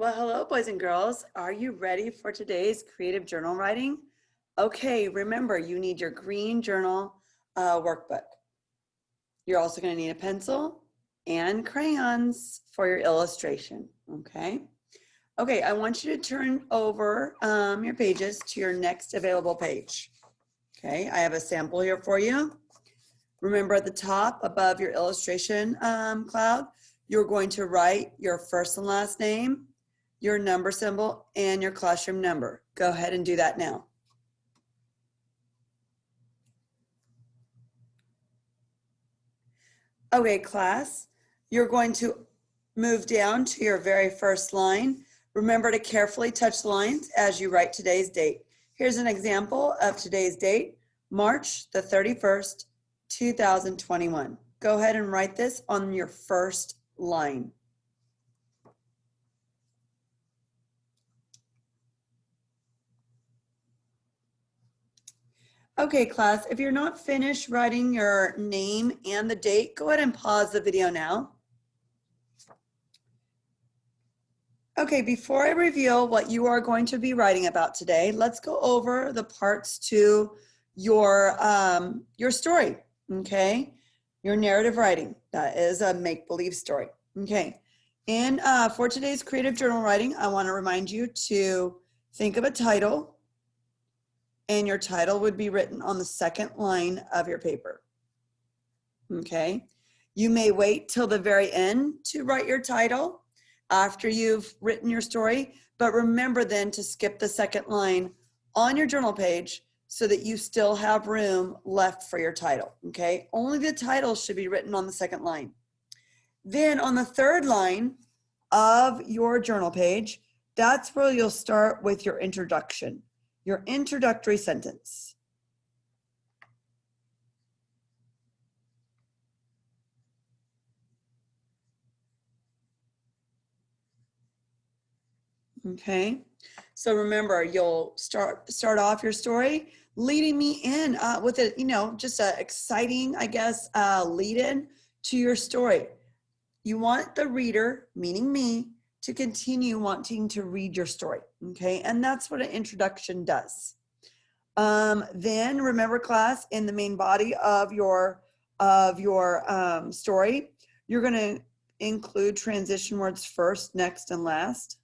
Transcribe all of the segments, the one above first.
Well, hello, boys and girls. Are you ready for today's creative journal writing? Okay, remember, you need your green journal workbook. You're also going to need a pencil and crayons for your illustration, okay? Okay, I want you to turn over your pages to your next available page. Okay, I have a sample here for you. Remember, at the top above your illustration cloud, you're going to write your first and last name, your number symbol, and your classroom number. Go ahead and do that now. Okay, class, you're going to move down to your very first line. Remember to carefully touch the lines as you write today's date. Here's an example of today's date, March the 31st, 2021. Go ahead and write this on your first line. Okay, class, if you're not finished writing your name and the date, go ahead and pause the video now. Okay, before I reveal what you are going to be writing about today, let's go over the parts to your story, okay? Your narrative writing, that is a make-believe story, okay? And for today's creative journal writing, I wanna remind you to think of a title, and your title would be written on the second line of your paper, okay? You may wait till the very end to write your title after you've written your story, but remember then to skip the second line on your journal page so that you still have room left for your title, okay? Only the title should be written on the second line. Then on the third line of your journal page, that's where you'll start with your introduction. Your introductory sentence. Okay, so remember, you'll start off your story leading me in with a, just a exciting, I guess, lead in to your story. You want the reader, meaning me, to continue wanting to read your story, okay? And that's what an introduction does. Then remember, class, in the main body of your story, you're going to include transition words first, next, and last.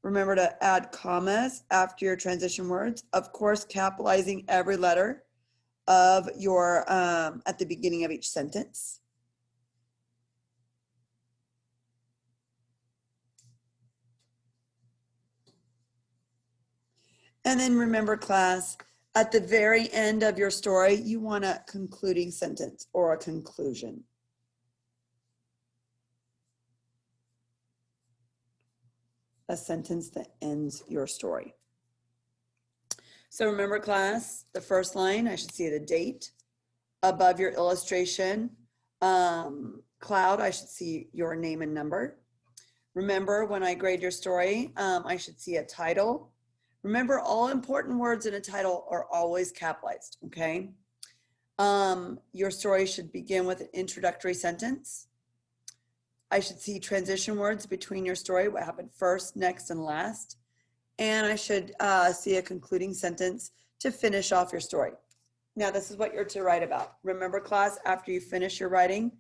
Remember to add commas after your transition words. Of course, capitalizing every letter of your at the beginning of each sentence. And then remember, class, at the very end of your story, you want a concluding sentence or a conclusion. A sentence that ends your story. So remember, class, the first line, I should see the date. Above your illustration cloud, I should see your name and number. Remember, when I grade your story, I should see a title. Remember, all important words in a title are always capitalized, okay? Your story should begin with an introductory sentence. I should see transition words between your story, what happened first, next, and last. And I should see a concluding sentence to finish off your story. Now, this is what you're to write about. Remember, class, after you finish your writing,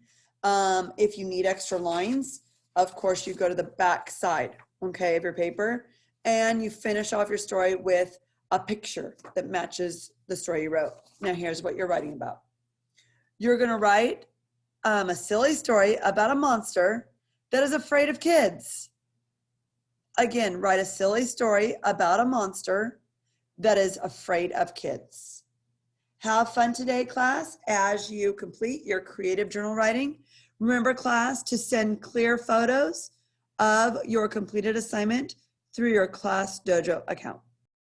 if you need extra lines, of course, you go to the back side, okay, of your paper, and you finish off your story with a picture that matches the story you wrote. Now here's what you're writing about. You're gonna write a silly story about a monster that is afraid of kids. Again, write a silly story about a monster that is afraid of kids. Have fun today, class, as you complete your creative journal writing. Remember, class, to send clear photos of your completed assignment through your Class Dojo account.